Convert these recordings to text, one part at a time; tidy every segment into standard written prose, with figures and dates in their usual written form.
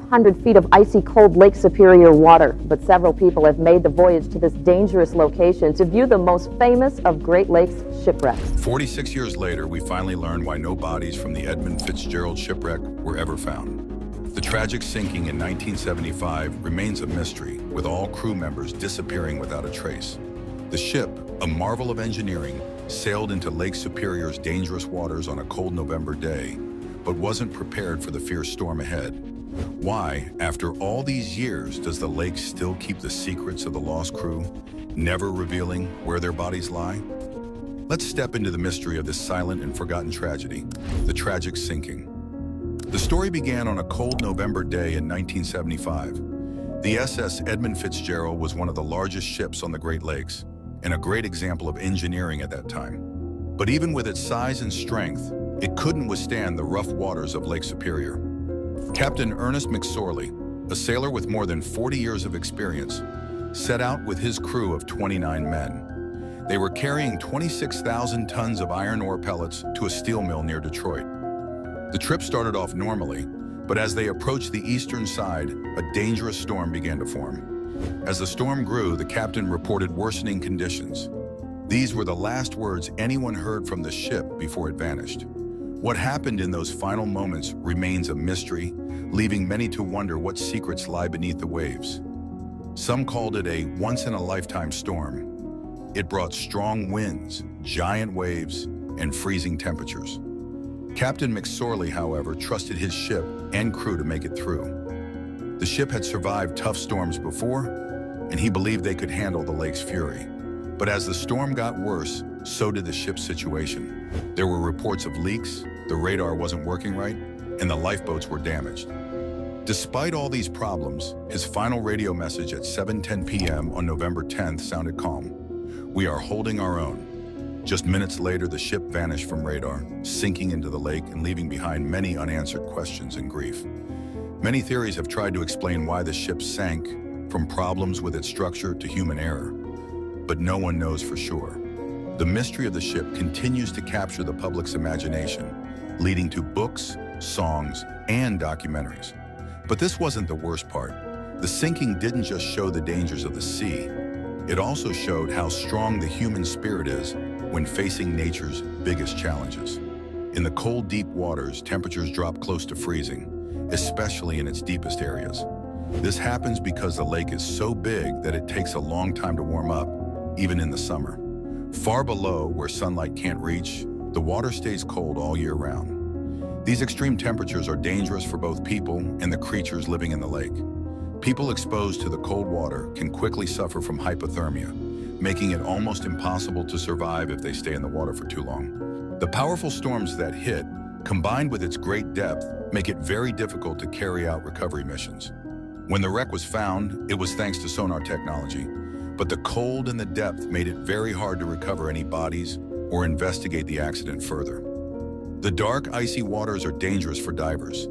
100 feet of icy cold Lake Superior water, but several people have made the voyage to this dangerous location to view the most famous of Great Lakes shipwrecks. 46 years later, we finally learned why no bodies from the Edmund Fitzgerald shipwreck were ever found. The tragic sinking in 1975 remains a mystery, with all crew members disappearing without a trace. The ship, a marvel of engineering, sailed into Lake Superior's dangerous waters on a cold November day, but wasn't prepared for the fierce storm ahead. Why, after all these years, does the lake still keep the secrets of the lost crew, never revealing where their bodies lie? Let's step into the mystery of this silent and forgotten tragedy, the tragic sinking. The story began on a cold November day in 1975. The SS Edmund Fitzgerald was one of the largest ships on the Great Lakes, and a great example of engineering at that time. But even with its size and strength, it couldn't withstand the rough waters of Lake Superior. Captain Ernest McSorley, a sailor with more than 40 years of experience, set out with his crew of 29 men. They were carrying 26,000 tons of iron ore pellets to a steel mill near Detroit. The trip started off normally, but as they approached the eastern side, a dangerous storm began to form. As the storm grew, the captain reported worsening conditions. These were the last words anyone heard from the ship before it vanished. What happened in those final moments remains a mystery, leaving many to wonder what secrets lie beneath the waves. Some called it a once-in-a-lifetime storm. It brought strong winds, giant waves, and freezing temperatures. Captain McSorley, however, trusted his ship and crew to make it through. The ship had survived tough storms before, and he believed they could handle the lake's fury. But as the storm got worse, so did the ship's situation. There were reports of leaks, the radar wasn't working right, and the lifeboats were damaged. Despite all these problems, his final radio message at 7:10 p.m. on November 10th sounded calm. "We are holding our own." Just minutes later, the ship vanished from radar, sinking into the lake and leaving behind many unanswered questions and grief. Many theories have tried to explain why the ship sank, from problems with its structure to human error, but no one knows for sure. The mystery of the ship continues to capture the public's imagination, leading to books, songs, and documentaries. But this wasn't the worst part. The sinking didn't just show the dangers of the sea. It also showed how strong the human spirit is when facing nature's biggest challenges. In the cold, deep waters, temperatures drop close to freezing, especially in its deepest areas. This happens because the lake is so big that it takes a long time to warm up, even in the summer. Far below, where sunlight can't reach, the water stays cold all year round. These extreme temperatures are dangerous for both people and the creatures living in the lake. People exposed to the cold water can quickly suffer from hypothermia, making it almost impossible to survive if they stay in the water for too long. The powerful storms that hit, combined with its great depth, make it very difficult to carry out recovery missions. When the wreck was found, it was thanks to sonar technology, but the cold and the depth made it very hard to recover any bodies or investigate the accident further. The dark, icy waters are dangerous for divers,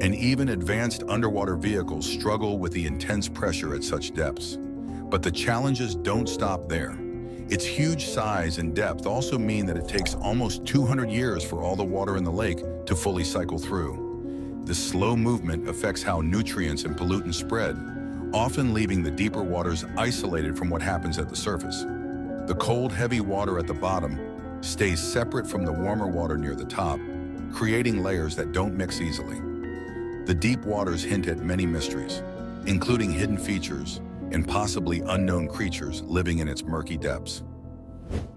and even advanced underwater vehicles struggle with the intense pressure at such depths. But the challenges don't stop there. Its huge size and depth also mean that it takes almost 200 years for all the water in the lake to fully cycle through. This slow movement affects how nutrients and pollutants spread, often leaving the deeper waters isolated from what happens at the surface. The cold, heavy water at the bottom stays separate from the warmer water near the top, creating layers that don't mix easily. The deep waters hint at many mysteries, including hidden features and possibly unknown creatures living in its murky depths.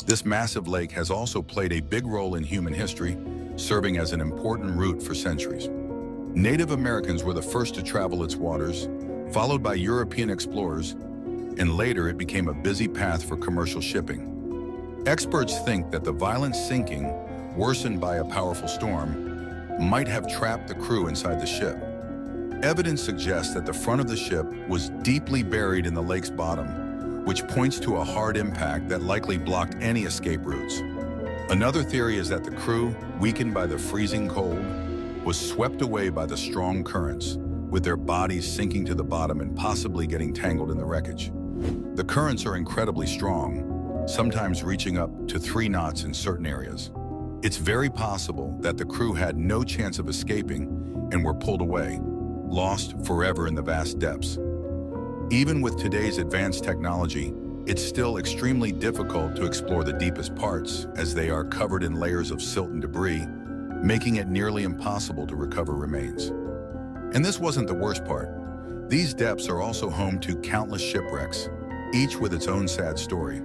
This massive lake has also played a big role in human history, serving as an important route for centuries. Native Americans were the first to travel its waters, followed by European explorers, and later it became a busy path for commercial shipping. Experts think that the violent sinking, worsened by a powerful storm, might have trapped the crew inside the ship. Evidence suggests that the front of the ship was deeply buried in the lake's bottom, which points to a hard impact that likely blocked any escape routes. Another theory is that the crew, weakened by the freezing cold, was swept away by the strong currents, with their bodies sinking to the bottom and possibly getting tangled in the wreckage. The currents are incredibly strong, sometimes reaching up to 3 knots in certain areas. It's very possible that the crew had no chance of escaping and were pulled away, lost forever in the vast depths. Even with today's advanced technology, it's still extremely difficult to explore the deepest parts, as they are covered in layers of silt and debris, making it nearly impossible to recover remains. And this wasn't the worst part. These depths are also home to countless shipwrecks, each with its own sad story.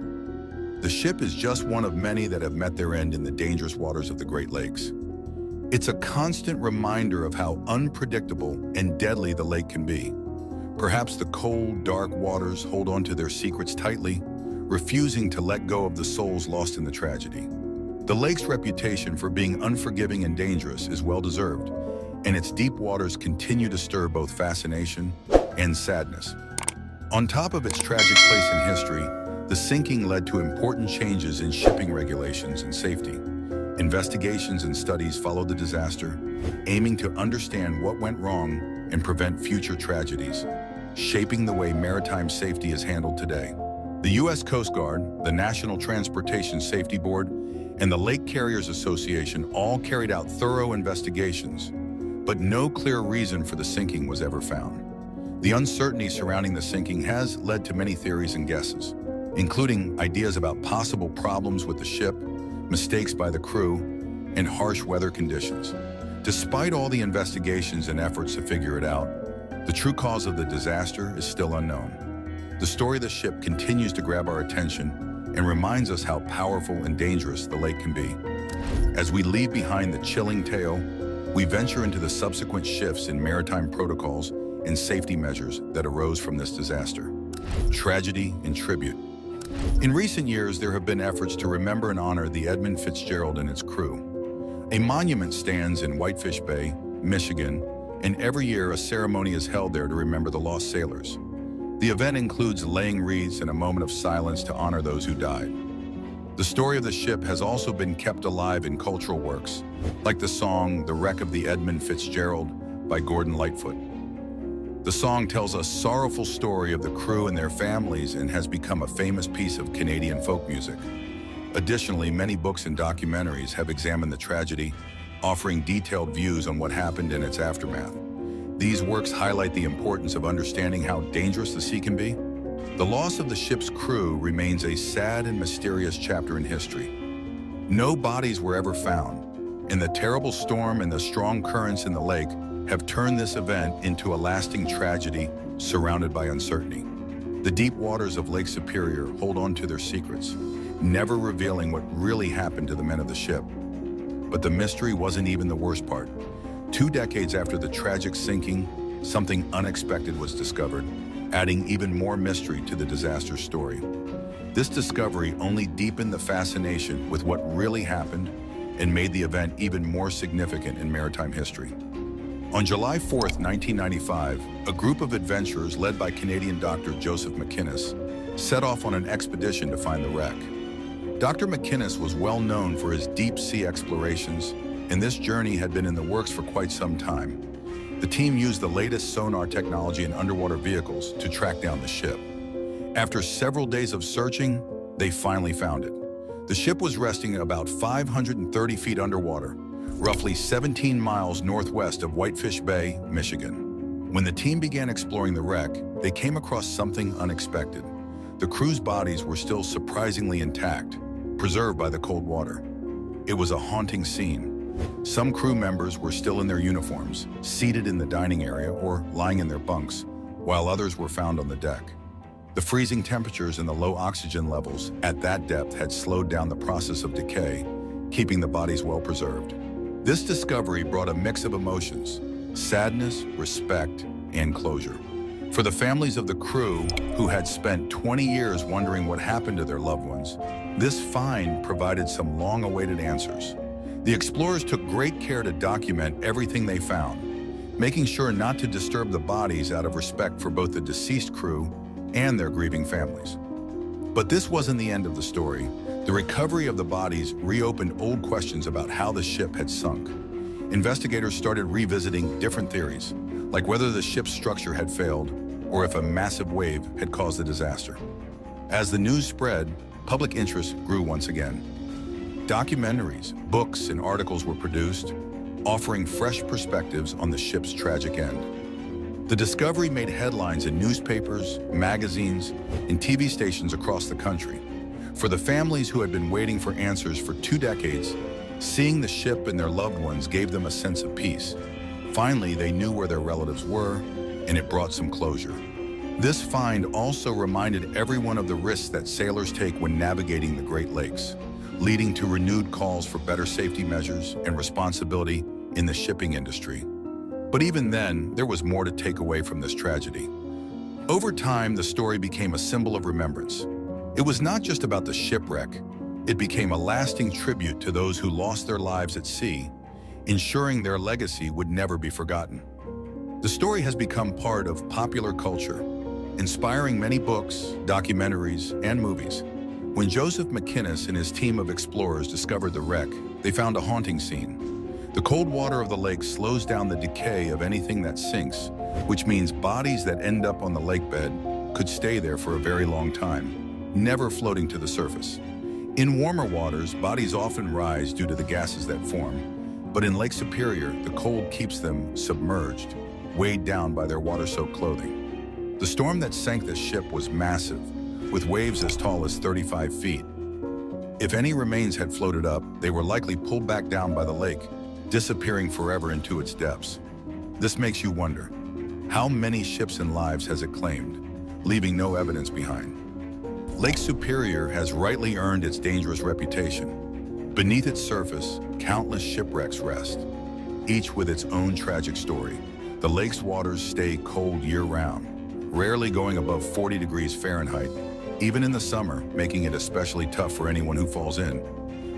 The ship is just one of many that have met their end in the dangerous waters of the Great Lakes. It's a constant reminder of how unpredictable and deadly the lake can be. Perhaps the cold, dark waters hold on to their secrets tightly, refusing to let go of the souls lost in the tragedy. The lake's reputation for being unforgiving and dangerous is well-deserved, and its deep waters continue to stir both fascination and sadness. On top of its tragic place in history, the sinking led to important changes in shipping regulations and safety. Investigations and studies followed the disaster, aiming to understand what went wrong and prevent future tragedies, shaping the way maritime safety is handled today. The U.S. Coast Guard, the National Transportation Safety Board, and the Lake Carriers Association all carried out thorough investigations, but no clear reason for the sinking was ever found. The uncertainty surrounding the sinking has led to many theories and guesses, including ideas about possible problems with the ship, mistakes by the crew, and harsh weather conditions. Despite all the investigations and efforts to figure it out, the true cause of the disaster is still unknown. The story of the ship continues to grab our attention and reminds us how powerful and dangerous the lake can be. As we leave behind the chilling tale, we venture into the subsequent shifts in maritime protocols and safety measures that arose from this disaster. Tragedy and tribute. In recent years, there have been efforts to remember and honor the Edmund Fitzgerald and its crew. A monument stands in Whitefish Bay, Michigan, and every year a ceremony is held there to remember the lost sailors. The event includes laying wreaths and a moment of silence to honor those who died. The story of the ship has also been kept alive in cultural works, like the song "The Wreck of the Edmund Fitzgerald" by Gordon Lightfoot. The song tells a sorrowful story of the crew and their families and has become a famous piece of Canadian folk music. Additionally, many books and documentaries have examined the tragedy, offering detailed views on what happened in its aftermath. These works highlight the importance of understanding how dangerous the sea can be. The loss of the ship's crew remains a sad and mysterious chapter in history. No bodies were ever found, and the terrible storm and the strong currents in the lake have turned this event into a lasting tragedy surrounded by uncertainty. The deep waters of Lake Superior hold on to their secrets, never revealing what really happened to the men of the ship. But the mystery wasn't even the worst part. 2 decades after the tragic sinking, something unexpected was discovered, adding even more mystery to the disaster story. This discovery only deepened the fascination with what really happened and made the event even more significant in maritime history. On July 4th, 1995, a group of adventurers led by Canadian Dr. Joseph McInnes set off on an expedition to find the wreck. Dr. McInnes was well known for his deep-sea explorations, and this journey had been in the works for quite some time. The team used the latest sonar technology in underwater vehicles to track down the ship. After several days of searching, they finally found it. The ship was resting about 530 feet underwater, roughly 17 miles northwest of Whitefish Bay, Michigan. When the team began exploring the wreck, they came across something unexpected. The crew's bodies were still surprisingly intact, preserved by the cold water. It was a haunting scene. Some crew members were still in their uniforms, seated in the dining area or lying in their bunks, while others were found on the deck. The freezing temperatures and the low oxygen levels at that depth had slowed down the process of decay, keeping the bodies well preserved. This discovery brought a mix of emotions: sadness, respect, and closure. For the families of the crew, who had spent 20 years wondering what happened to their loved ones, this find provided some long-awaited answers. The explorers took great care to document everything they found, making sure not to disturb the bodies out of respect for both the deceased crew and their grieving families. But this wasn't the end of the story. The recovery of the bodies reopened old questions about how the ship had sunk. Investigators started revisiting different theories, like whether the ship's structure had failed or if a massive wave had caused the disaster. As the news spread, public interest grew once again. Documentaries, books, and articles were produced, offering fresh perspectives on the ship's tragic end. The discovery made headlines in newspapers, magazines, and TV stations across the country. For the families who had been waiting for answers for 2 decades, seeing the ship and their loved ones gave them a sense of peace. Finally, they knew where their relatives were, and it brought some closure. This find also reminded everyone of the risks that sailors take when navigating the Great Lakes, leading to renewed calls for better safety measures and responsibility in the shipping industry. But even then, there was more to take away from this tragedy. Over time, the story became a symbol of remembrance. It was not just about the shipwreck, it became a lasting tribute to those who lost their lives at sea, ensuring their legacy would never be forgotten. The story has become part of popular culture, inspiring many books, documentaries, and movies. When Joseph McInnes and his team of explorers discovered the wreck, they found a haunting scene. The cold water of the lake slows down the decay of anything that sinks, which means bodies that end up on the lake bed could stay there for a very long time, never floating to the surface. In warmer waters, bodies often rise due to the gases that form, but in Lake Superior, the cold keeps them submerged, weighed down by their water-soaked clothing. The storm that sank the ship was massive, with waves as tall as 35 feet. If any remains had floated up, they were likely pulled back down by the lake, disappearing forever into its depths. This makes you wonder, how many ships and lives has it claimed, leaving no evidence behind? Lake Superior has rightly earned its dangerous reputation. Beneath its surface, countless shipwrecks rest, each with its own tragic story. The lake's waters stay cold year-round, rarely going above 40 degrees Fahrenheit, even in the summer, making it especially tough for anyone who falls in.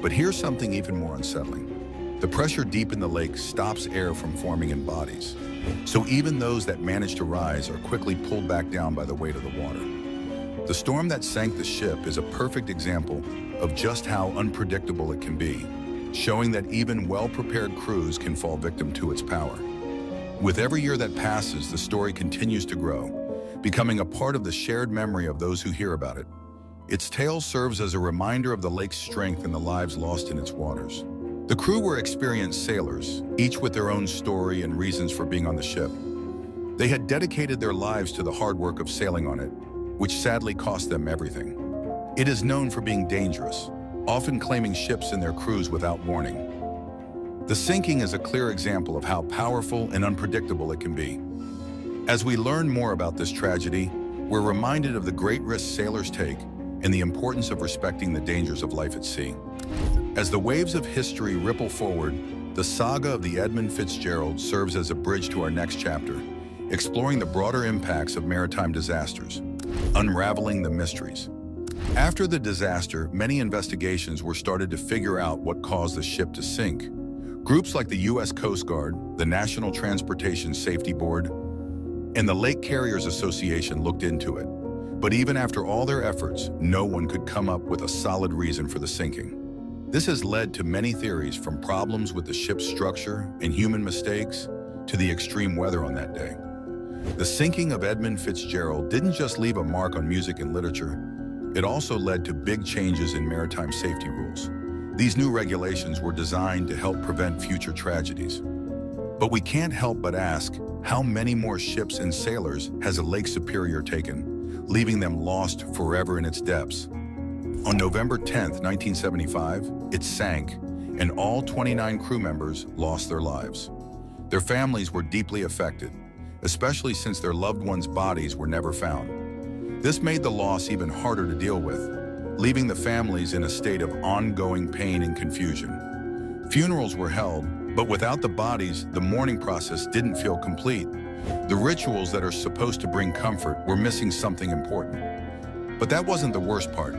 But here's something even more unsettling. The pressure deep in the lake stops air from forming in bodies, so even those that manage to rise are quickly pulled back down by the weight of the water. The storm that sank the ship is a perfect example of just how unpredictable it can be, showing that even well-prepared crews can fall victim to its power. With every year that passes, the story continues to grow, becoming a part of the shared memory of those who hear about it. Its tale serves as a reminder of the lake's strength and the lives lost in its waters. The crew were experienced sailors, each with their own story and reasons for being on the ship. They had dedicated their lives to the hard work of sailing on it, which sadly cost them everything. It is known for being dangerous, often claiming ships and their crews without warning. The sinking is a clear example of how powerful and unpredictable it can be. As we learn more about this tragedy, we're reminded of the great risks sailors take and the importance of respecting the dangers of life at sea. As the waves of history ripple forward, the saga of the Edmund Fitzgerald serves as a bridge to our next chapter, exploring the broader impacts of maritime disasters, unraveling the mysteries. After the disaster, many investigations were started to figure out what caused the ship to sink. Groups like the U.S. Coast Guard, the National Transportation Safety Board, and the Lake Carriers Association looked into it. But even after all their efforts, no one could come up with a solid reason for the sinking. This has led to many theories, from problems with the ship's structure and human mistakes to the extreme weather on that day. The sinking of Edmund Fitzgerald didn't just leave a mark on music and literature, it also led to big changes in maritime safety rules. These new regulations were designed to help prevent future tragedies. But we can't help but ask, how many more ships and sailors has a Lake Superior taken, leaving them lost forever in its depths? On November 10, 1975, it sank, and all 29 crew members lost their lives. Their families were deeply affected, especially since their loved ones' bodies were never found. This made the loss even harder to deal with, leaving the families in a state of ongoing pain and confusion. Funerals were held, but without the bodies, the mourning process didn't feel complete. The rituals that are supposed to bring comfort were missing something important. But that wasn't the worst part.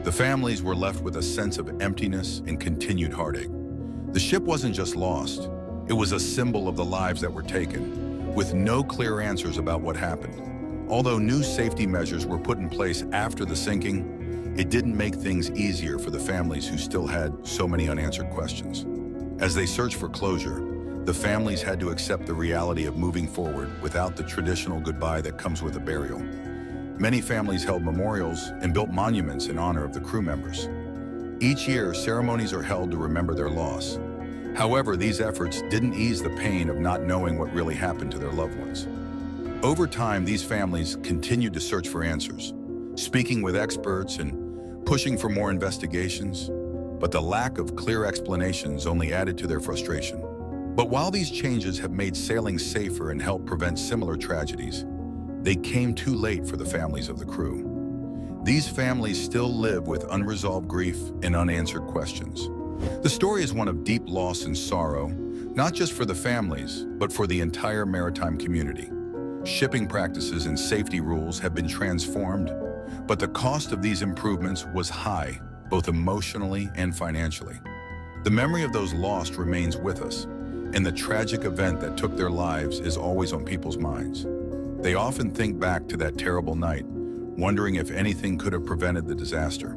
The families were left with a sense of emptiness and continued heartache. The ship wasn't just lost, it was a symbol of the lives that were taken, with no clear answers about what happened. Although new safety measures were put in place after the sinking, it didn't make things easier for the families who still had so many unanswered questions. As they searched for closure, the families had to accept the reality of moving forward without the traditional goodbye that comes with a burial. Many families held memorials and built monuments in honor of the crew members. Each year, ceremonies are held to remember their loss. However, these efforts didn't ease the pain of not knowing what really happened to their loved ones. Over time, these families continued to search for answers, speaking with experts and pushing for more investigations, but the lack of clear explanations only added to their frustration. But while these changes have made sailing safer and helped prevent similar tragedies, they came too late for the families of the crew. These families still live with unresolved grief and unanswered questions. The story is one of deep loss and sorrow, not just for the families, but for the entire maritime community. Shipping practices and safety rules have been transformed, but the cost of these improvements was high, both emotionally and financially. The memory of those lost remains with us, and the tragic event that took their lives is always on people's minds. They often think back to that terrible night, wondering if anything could have prevented the disaster.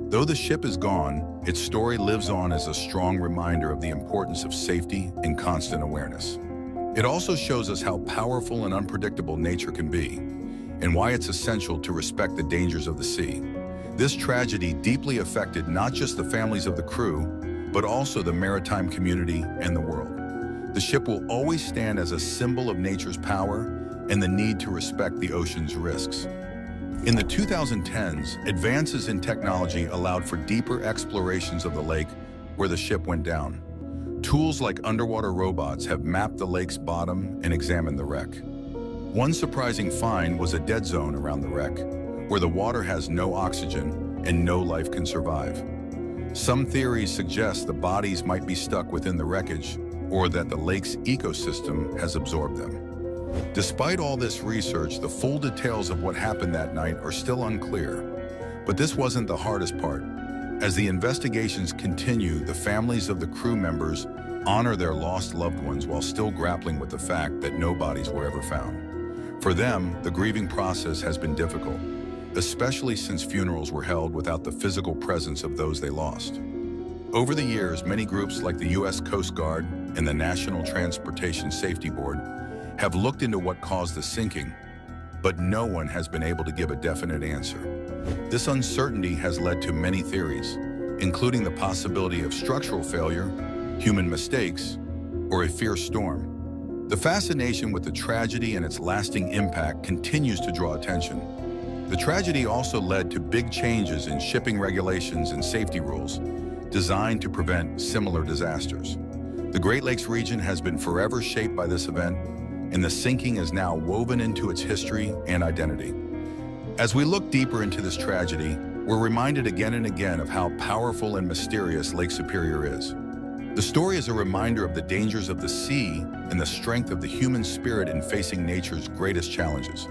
Though the ship is gone, its story lives on as a strong reminder of the importance of safety and constant awareness. It also shows us how powerful and unpredictable nature can be, and why it's essential to respect the dangers of the sea. This tragedy deeply affected not just the families of the crew, but also the maritime community and the world. The ship will always stand as a symbol of nature's power and the need to respect the ocean's risks. In the 2010s, advances in technology allowed for deeper explorations of the lake where the ship went down. Tools like underwater robots have mapped the lake's bottom and examined the wreck. One surprising find was a dead zone around the wreck, where the water has no oxygen and no life can survive. Some theories suggest the bodies might be stuck within the wreckage, or that the lake's ecosystem has absorbed them. Despite all this research, the full details of what happened that night are still unclear. But this wasn't the hardest part. As the investigations continue, the families of the crew members honor their lost loved ones while still grappling with the fact that no bodies were ever found. For them, the grieving process has been difficult, especially since funerals were held without the physical presence of those they lost. Over the years, many groups like the U.S. Coast Guard and the National Transportation Safety Board have looked into what caused the sinking, but no one has been able to give a definite answer. This uncertainty has led to many theories, including the possibility of structural failure, human mistakes, or a fierce storm. The fascination with the tragedy and its lasting impact continues to draw attention. The tragedy also led to big changes in shipping regulations and safety rules designed to prevent similar disasters. The Great Lakes region has been forever shaped by this event, and the sinking is now woven into its history and identity. As we look deeper into this tragedy, we're reminded again and again of how powerful and mysterious Lake Superior is. The story is a reminder of the dangers of the sea and the strength of the human spirit in facing nature's greatest challenges.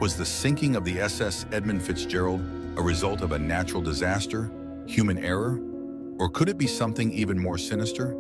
Was the sinking of the SS Edmund Fitzgerald a result of a natural disaster, human error, or could it be something even more sinister?